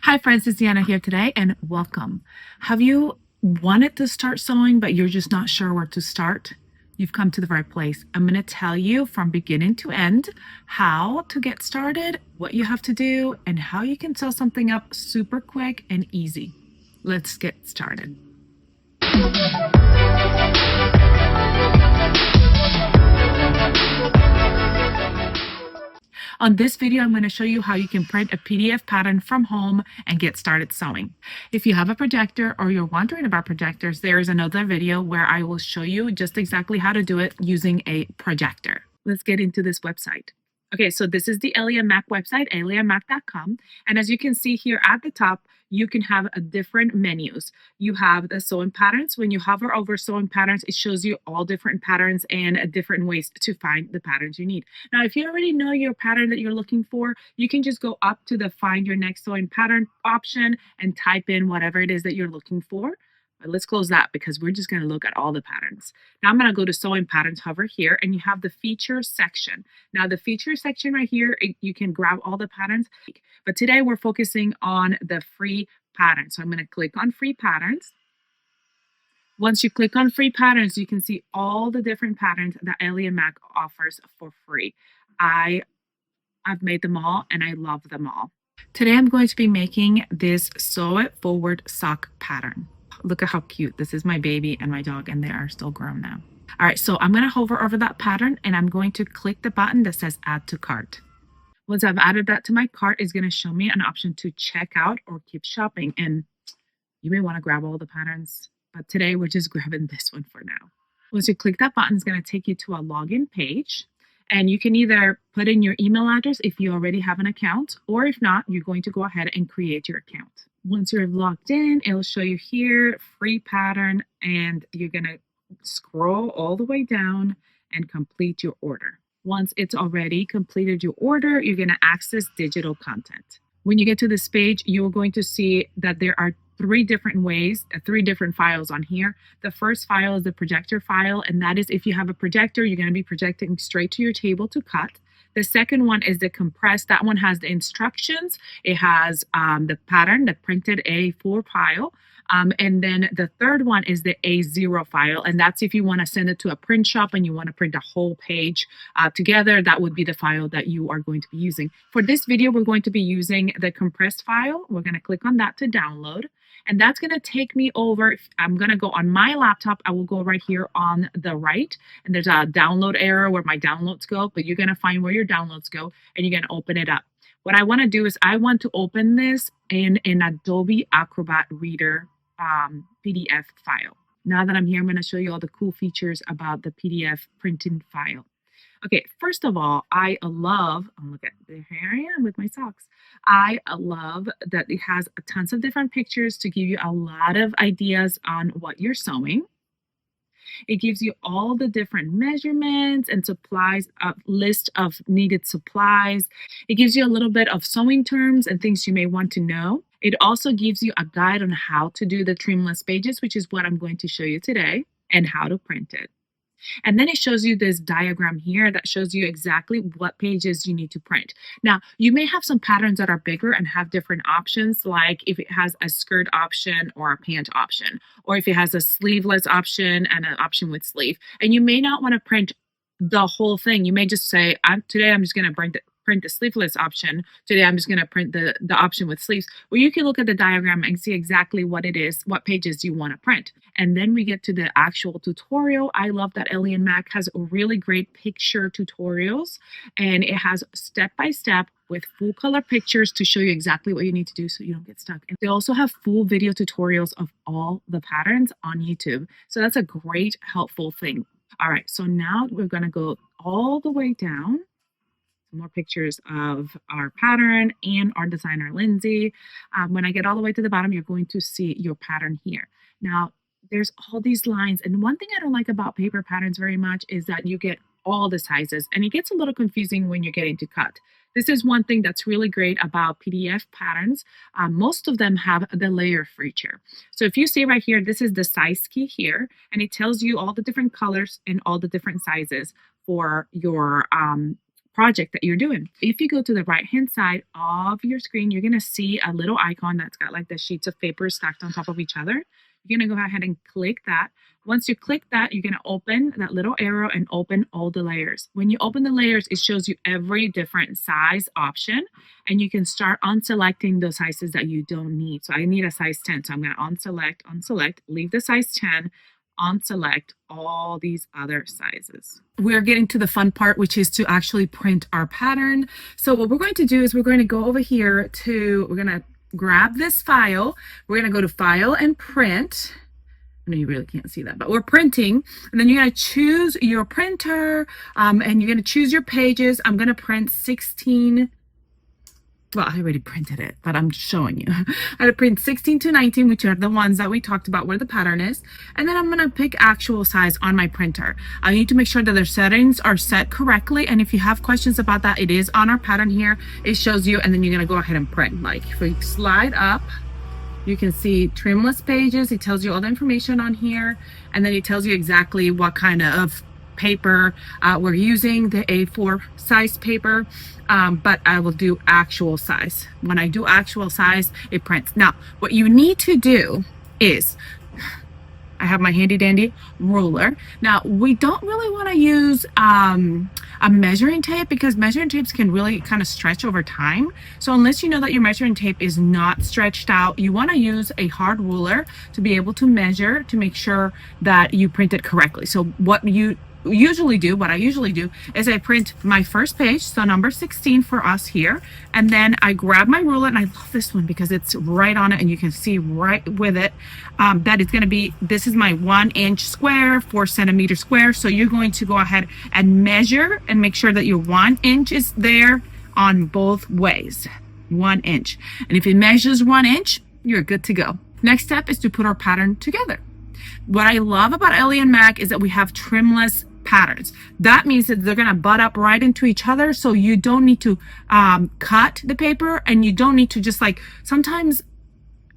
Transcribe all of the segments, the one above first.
Hi friends, it's Deanna here today and welcome. Have you wanted to start sewing but you're just not sure where to start? You've come to the right place. I'm going to tell you from beginning to end how to get started, what you have to do, and how you can sew something up super quick and easy. Let's get started. On this video, I'm going to show you how you can print a PDF pattern from home and get started sewing. If you have a projector or you're wondering about projectors, there is another video where I will show you just exactly how to do it using a projector. Let's get into this website. Okay, so this is the Ellie and Mac website, ellieandmac.com. And as you can see here at the top, you can have different menus. You have the sewing patterns. When you hover over sewing patterns, it shows you all different patterns and different ways to find the patterns you need. Now, if you already know your pattern that you're looking for, you can just go up to the find your next sewing pattern option and type in whatever it is that you're looking for. But let's close that because we're just going to look at all the patterns. Now I'm going to go to sewing patterns, hover here, and you have the feature section. Now the feature section right here, you can grab all the patterns, but today we're focusing on the free patterns. So I'm going to click on free patterns. Once you click on free patterns, you can see all the different patterns that Ellie and Mac offers for free. I've made them all and I love them all. Today I'm going to be making this sew it forward sock pattern. Look at how cute. This is my baby and my dog, and they are still grown now. All right, so I'm going to hover over that pattern and I'm going to click the button that says add to cart. Once I've added that to my cart, it's going to show me an option to check out or keep shopping. And you may want to grab all the patterns, but today we're just grabbing this one for now. Once you click that button, it's going to take you to a login page. And you can either put in your email address if you already have an account, or if not, you're going to go ahead and create your account. Once you're logged in, it'll show you here, free pattern, and you're going to scroll all the way down and complete your order. Once it's already completed your order, you're going to access digital content. When you get to this page, you're going to see that there are three different files on here. The first file is the projector file, and that is if you have a projector, you're going to be projecting straight to your table to cut. The second one is the compressed. That one has the instructions. It has the pattern, the printed A4 file. And then the third one is the A0 file. And that's if you want to send it to a print shop and you want to print a whole page together, that would be the file that you are going to be using. For this video, we're going to be using the compressed file. We're going to click on that to download. And that's going to take me over. I'm going to go on my laptop. I will go right here on the right. And there's a download area where my downloads go. But you're going to find where your downloads go. And you're going to open it up. What I want to do is I want to open this in an Adobe Acrobat Reader PDF file. Now that I'm here, I'm going to show you all the cool features about the PDF printing file. Okay, first of all, I love, oh, look at, here I am with my socks. I love that it has tons of different pictures to give you a lot of ideas on what you're sewing. It gives you all the different measurements and supplies, a list of needed supplies. It gives you a little bit of sewing terms and things you may want to know. It also gives you a guide on how to do the trimless pages, which is what I'm going to show you today, and how to print it. And then it shows you this diagram here that shows you exactly what pages you need to print. Now, you may have some patterns that are bigger and have different options, like if it has a skirt option or a pant option, or if it has a sleeveless option and an option with sleeve. And you may not want to print the whole thing. You may just say, today I'm just going to print the sleeveless option. Today I'm just going to print the option with sleeves. Well, you can look at the diagram and see exactly what it is, what pages you want to print. And then we get to the actual tutorial. I love that Ellie and Mac has really great picture tutorials, and it has step-by-step with full color pictures to show you exactly what you need to do so you don't get stuck. And they also have full video tutorials of all the patterns on YouTube. So that's a great, helpful thing. All right, so now we're going to go all the way down. Some more pictures of our pattern and our designer, Lindsay. When I get all the way to the bottom, you're going to see your pattern here. Now, there's all these lines. And one thing I don't like about paper patterns very much is that you get all the sizes. And it gets a little confusing when you're getting to cut. This is one thing that's really great about PDF patterns. Most of them have the layer feature. So if you see right here, this is the size key here, and it tells you all the different colors and all the different sizes for your project that you're doing. If you go to the right hand side of your screen, you're going to see a little icon that's got like the sheets of paper stacked on top of each other. You're going to go ahead and click that. Once you click that, you're going to open that little arrow and open all the layers. When you open the layers, it shows you every different size option, and you can start unselecting the sizes that you don't need. So I need a size 10, so I'm going to unselect, leave the size 10, unselect all these other sizes. We're getting to the fun part, which is to actually print our pattern. So what we're going to do is we're going to go over here we're going to grab this file. We're going to go to File and Print. I know you really can't see that, but we're printing. And then you're going to choose your printer, and you're going to choose your pages. I'm going to print 16. Well, I already printed it, but I'm showing you. I had to print 16 to 19, which are the ones that we talked about where the pattern is. And then I'm going to pick actual size on my printer. I need to make sure that their settings are set correctly. And if you have questions about that, it is on our pattern here. It shows you, and then you're going to go ahead and print. Like if we slide up, you can see trimless pages. It tells you all the information on here. And then it tells you exactly what kind of paper we're using, the A4 size paper, but I will do actual size. When I do actual size, it prints. Now, what you need to do is, I have my handy dandy ruler. Now, we don't really want to use a measuring tape because measuring tapes can really kind of stretch over time. So unless you know that your measuring tape is not stretched out, you want to use a hard ruler to be able to measure to make sure that you print it correctly. So what I usually do is I print my first page, so number 16 for us here, and then I grab my ruler, and I love this one because it's right on it and you can see right with it that it's going to be, this is my 1 inch square, 4 centimeter square. So you're going to go ahead and measure and make sure that your 1 inch is there on both ways, 1 inch. And if it measures 1 inch, you're good to go. Next step is to put our pattern together. What I love about Ellie and Mac is that we have trimless patterns. That means that they're going to butt up right into each other, so you don't need to cut the paper, and you don't need to just like, sometimes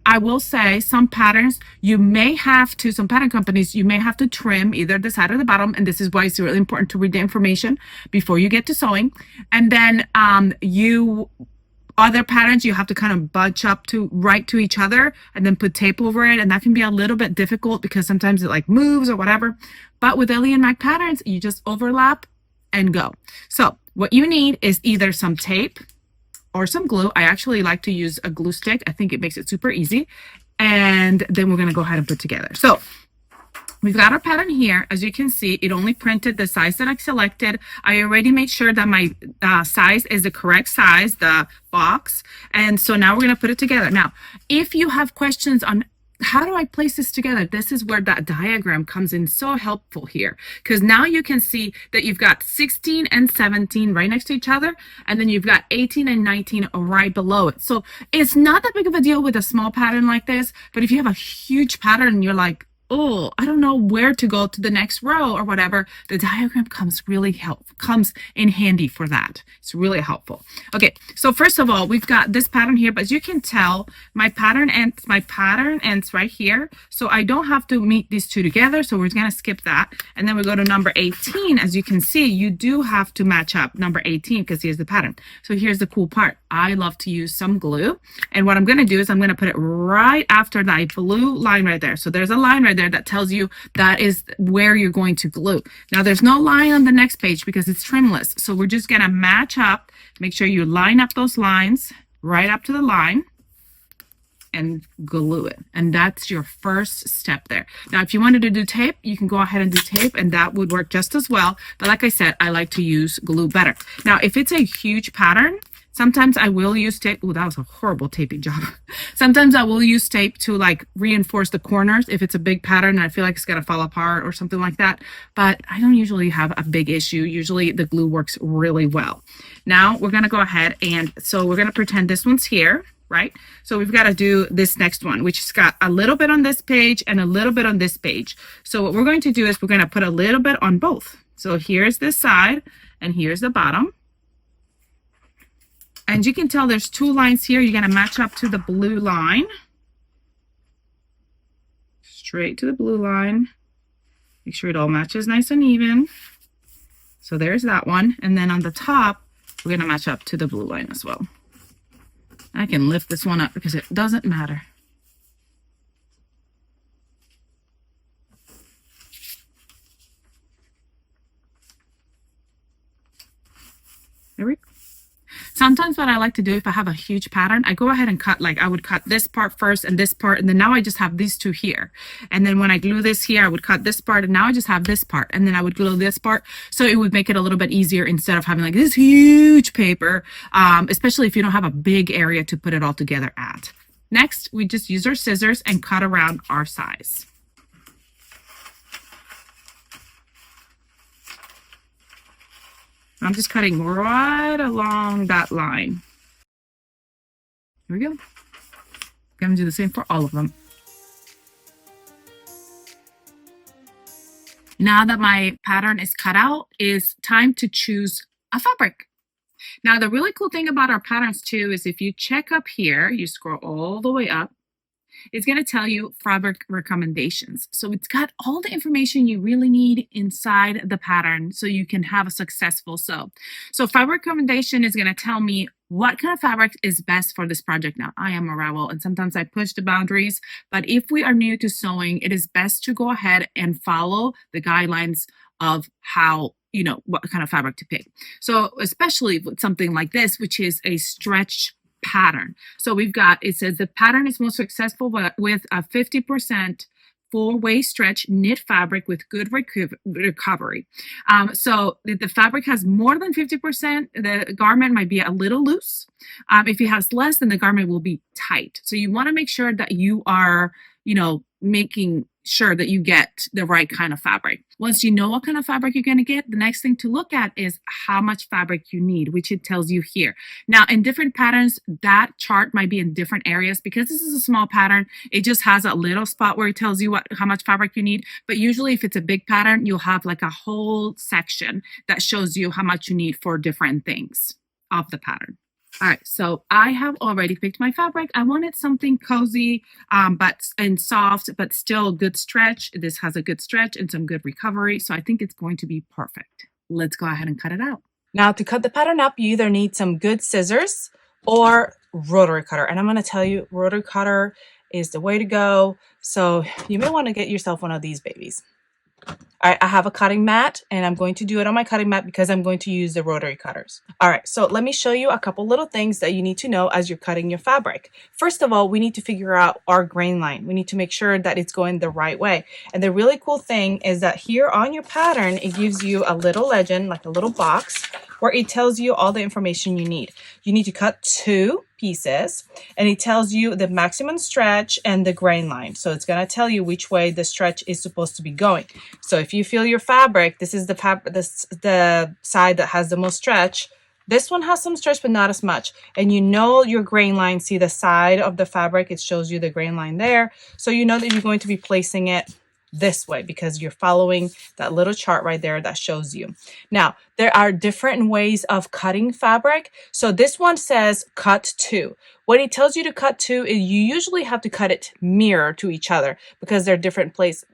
I will say some patterns you may have to, some pattern companies, you may have to trim either the side or the bottom, and this is why it's really important to read the information before you get to sewing. And then other patterns you have to kind of bunch up to right to each other and then put tape over it, and that can be a little bit difficult because sometimes it like moves or whatever. But with Ellie and Mac patterns, you just overlap and go. So what you need is either some tape or some glue. I actually like to use a glue stick. I think it makes it super easy. And then we're going to go ahead and put together. So we've got our pattern here. As you can see, it only printed the size that I selected. I already made sure that my size is the correct size, the box. And so now we're going to put it together. Now, if you have questions on how do I place this together, this is where that diagram comes in so helpful here, because now you can see that you've got 16 and 17 right next to each other, and then you've got 18 and 19 right below it. So it's not that big of a deal with a small pattern like this, but if you have a huge pattern and you're like, oh, I don't know where to go to the next row or whatever, the diagram comes in handy for that. It's really helpful. Okay, so first of all, we've got this pattern here, but as you can tell, my pattern ends right here. So I don't have to meet these two together. So we're gonna skip that. And then we go to number 18. As you can see, you do have to match up number 18 because here's the pattern. So here's the cool part. I love to use some glue. And what I'm gonna do is I'm gonna put it right after that blue line right there. So there's a line right there that tells you that is where you're going to glue. Now there's no line on the next page because it's trimless. So we're just gonna match up, make sure you line up those lines right up to the line and glue it. And that's your first step there. Now, if you wanted to do tape, you can go ahead and do tape and that would work just as well. But like I said, I like to use glue better. Now, if it's a huge pattern, sometimes I will use tape. Oh, that was a horrible taping job. Sometimes I will use tape to like reinforce the corners if it's a big pattern and I feel like it's gonna fall apart or something like that. But I don't usually have a big issue. Usually the glue works really well. Now we're gonna go ahead and so we're gonna pretend this one's here, right? So we've got to do this next one, which has got a little bit on this page and a little bit on this page. So what we're going to do is we're going to put a little bit on both. So here's this side and here's the bottom. And you can tell there's two lines here. You're going to match up to the blue line. Straight to the blue line. Make sure it all matches nice and even. So there's that one. And then on the top, We're going to match up to the blue line as well. I can lift this one up because it doesn't matter. There we go. Sometimes what I like to do, if I have a huge pattern, I go ahead and cut, like I would cut this part first and this part, and then now I just have these two here. And then when I glue this here, I would cut this part, and now I just have this part, and then I would glue this part. So it would make it a little bit easier instead of having like this huge paper, especially if you don't have a big area to put it all together at. Next, we just use our scissors and cut around our size. I'm just cutting right along that line. Here we go. I'm going to do the same for all of them. Now that my pattern is cut out, it's time to choose a fabric. Now, the really cool thing about our patterns too is if you check up here, you scroll all the way up, it's going to tell you fabric recommendations. So it's got all the information you really need inside the pattern so you can have a successful sew. So fabric recommendation is going to tell me what kind of fabric is best for this project. Now, I am a rebel and sometimes I push the boundaries, but if we are new to sewing, it is best to go ahead and follow the guidelines of how, you know, what kind of fabric to pick. So especially with something like this, which is a stretch pattern. So we've got, it says the pattern is most successful with a 50% full waist stretch knit fabric with good recovery. So if the fabric has more than 50%, the garment might be a little loose. If it has less, then the garment will be tight. So you want to make sure that you are, you know, making sure that you get the right kind of fabric. Once you know what kind of fabric you're going to get, the next thing to look at is how much fabric you need, which it tells you here. Now, in different patterns, that chart might be in different areas. Because this is a small pattern, it just has a little spot where it tells you how much fabric you need. But usually if it's a big pattern, you'll have like a whole section that shows you how much you need for different things of the pattern. All right, so I have already picked my fabric. I wanted something cozy and soft, but still good stretch. This has a good stretch and some good recovery, so I think it's going to be perfect. Let's go ahead and cut it out. Now, to cut the pattern up, you either need some good scissors or rotary cutter. And I'm going to tell you, rotary cutter is the way to go. So you may want to get yourself one of these babies. All right, I have a cutting mat and I'm going to do it on my cutting mat because I'm going to use the rotary cutters. All right, so let me show you a couple little things that you need to know as you're cutting your fabric. First of all, we need to figure out our grain line. We need to make sure that it's going the right way. And the really cool thing is that here on your pattern, it gives you a little legend, like a little box, where it tells you all the information you need. You need to cut 2 pieces, and it tells you the maximum stretch and the grain line. So it's going to tell you which way the stretch is supposed to be going. So if you feel your fabric, this is the side that has the most stretch. This one has some stretch, but not as much. And you know your grain line, see the side of the fabric, it shows you the grain line there. So you know that you're going to be placing it this way because you're following that little chart right there that shows you. Now, there are different ways of cutting fabric. So this one says cut 2. What it tells you to cut 2 is you usually have to cut it mirror to each other because they're different places.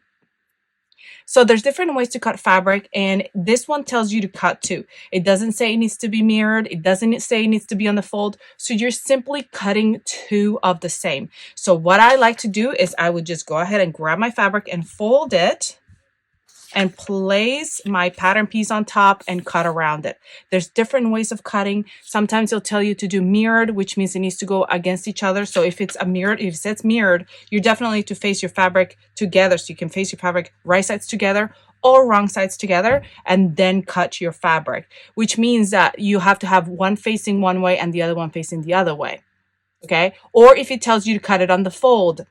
So there's different ways to cut fabric, and this one tells you to cut 2. It doesn't say it needs to be mirrored. It doesn't say it needs to be on the fold. So you're simply cutting 2 of the same. So what I like to do is I would just go ahead and grab my fabric and fold it and place my pattern piece on top and cut around it. There's different ways of cutting. Sometimes it'll tell you to do mirrored, which means it needs to go against each other. So if it's if it says mirrored, you definitely need to face your fabric together. So you can face your fabric right sides together or wrong sides together and then cut your fabric, which means that you have to have one facing one way and the other one facing the other way. Okay. Or if it tells you to cut it on the fold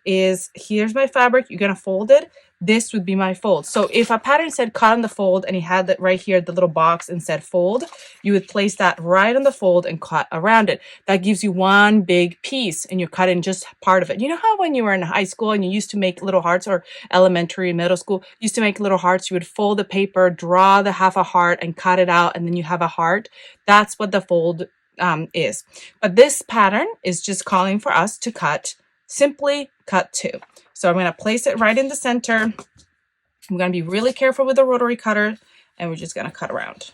is, here's my fabric, you're going to fold it. This would be my fold. So if a pattern said cut on the fold and it had that right here, the little box, and said fold, you would place that right on the fold and cut around it. That gives you one big piece and you're cutting just part of it. You know how when you were in high school and you used to make little hearts, or elementary, middle school, used to make little hearts, you would fold the paper, draw the half a heart and cut it out, and then you have a heart. That's what the fold is. But this pattern is just calling for us to simply cut 2. So I'm going to place it right in the center. I'm going to be really careful with the rotary cutter, and we're just going to cut around.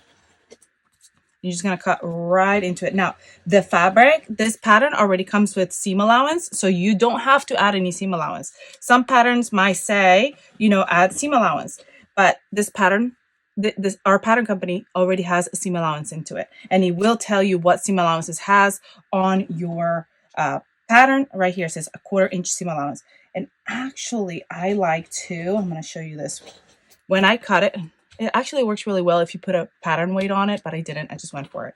You're just gonna cut right into it. Now, the fabric, this pattern already comes with seam allowance, so you don't have to add any seam allowance. Some patterns might say, you know, add seam allowance, but this pattern, our pattern company already has a seam allowance into it, and it will tell you what seam allowances has on your pattern. Right here it says 1/4 inch seam allowance. And actually, I like to, I'm gonna show you this. When I cut it, it actually works really well if you put a pattern weight on it, but I didn't. I just went for it.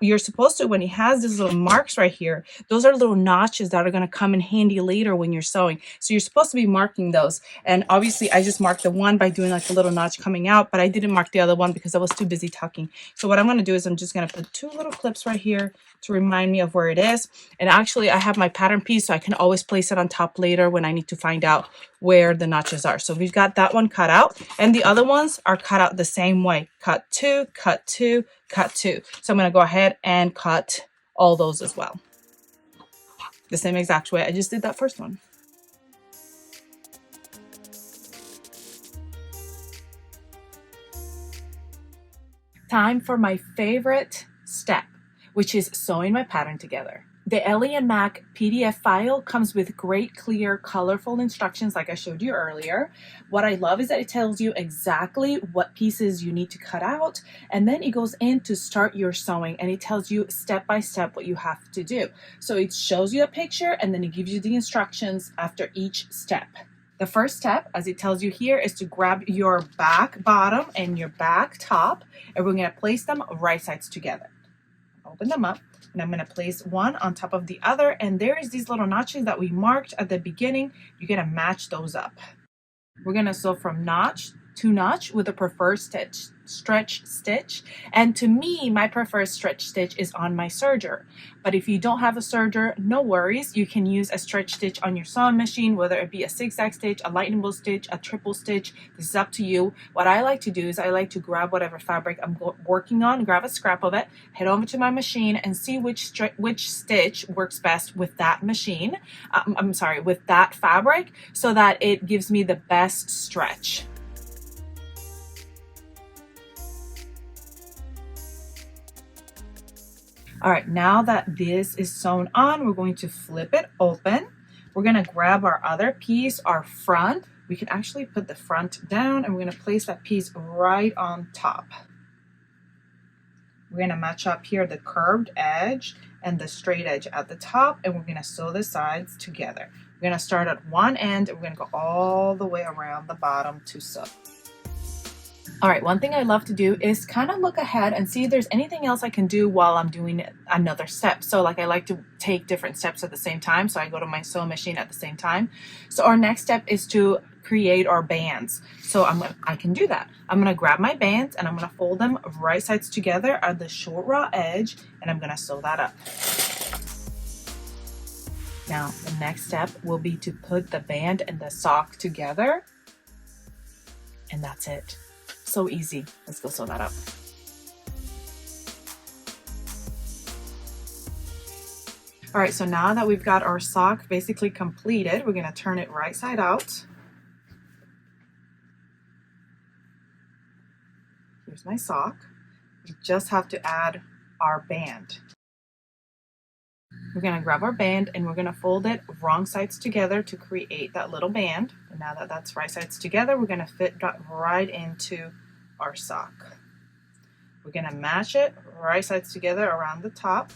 You're supposed to, when it has these little marks right here, those are little notches that are going to come in handy later when you're sewing. So you're supposed to be marking those. And obviously, I just marked the one by doing like a little notch coming out, but I didn't mark the other one because I was too busy tucking. So what I'm going to do is I'm just going to put 2 little clips right here to remind me of where it is. And actually, I have my pattern piece, so I can always place it on top later when I need to find out where the notches are. So we've got that one cut out, and the other ones are cut out the same way. Cut 2, cut 2, cut 2. So I'm going to go ahead and cut all those as well. The same exact way I just did that first one. Time for my favorite step, which is sewing my pattern together. The Ellie and Mac PDF file comes with great, clear, colorful instructions like I showed you earlier. What I love is that it tells you exactly what pieces you need to cut out, and then it goes in to start your sewing, and it tells you step by step what you have to do. So it shows you a picture, and then it gives you the instructions after each step. The first step, as it tells you here, is to grab your back bottom and your back top, and we're going to place them right sides together. Open them up, and I'm going to place one on top of the other, and there is these little notches that we marked at the beginning. You're going to match those up. We're going to sew from notch to notch with a preferred stretch stitch, and to me, my preferred stretch stitch is on my serger. But if you don't have a serger, no worries. You can use a stretch stitch on your sewing machine, whether it be a zigzag stitch, a lightning bolt stitch, a triple stitch. This is up to you. What I like to do is I like to grab whatever fabric I'm working on, grab a scrap of it, head over to my machine, and see which stitch works best with that machine. With that fabric, so that it gives me the best stretch. All right, now that this is sewn on, we're going to flip it open. We're going to grab our other piece, our front. We can actually put the front down, and we're going to place that piece right on top. We're going to match up here the curved edge and the straight edge at the top, and we're going to sew the sides together. We're going to start at one end, and we're going to go all the way around the bottom to sew. All right, one thing I love to do is kind of look ahead and see if there's anything else I can do while I'm doing another step. So like I like to take different steps at the same time. So I go to my sewing machine at the same time. So our next step is to create our bands. So I can do that. I'm going to grab my bands, and I'm going to fold them right sides together at the short raw edge, and I'm going to sew that up. Now, the next step will be to put the band and the sock together, and that's it. So easy. Let's go sew that up. All right, so now that we've got our sock basically completed, we're going to turn it right side out. Here's my sock. We just have to add our band. We're going to grab our band, and we're going to fold it wrong sides together to create that little band. And now that that's right sides together, we're going to fit that right into our sock. We're going to match it right sides together around the top.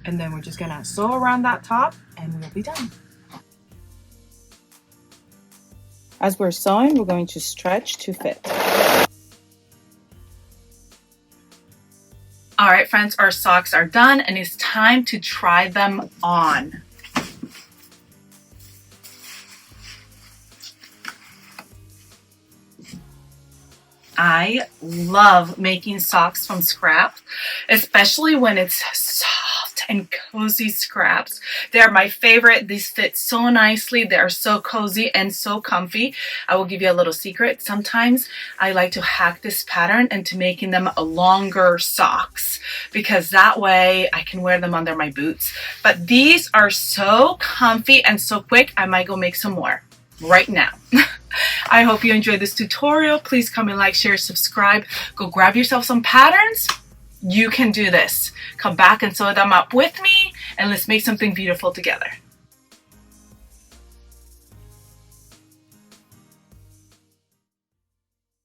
And then we're just going to sew around that top, and we'll be done. As we're sewing, we're going to stretch to fit. All right, friends, our socks are done, and it's time to try them on. I love making socks from scraps, especially when it's soft and cozy scraps. They're my favorite. These fit so nicely. They are so cozy and so comfy. I will give you a little secret. Sometimes I like to hack this pattern into making them longer socks, because that way I can wear them under my boots. But these are so comfy and so quick, I might go make some more. right now. I hope you enjoyed this tutorial. Please comment, like, share, subscribe. Go grab yourself some patterns. You can do this. Come back and sew them up with me, and let's make something beautiful together.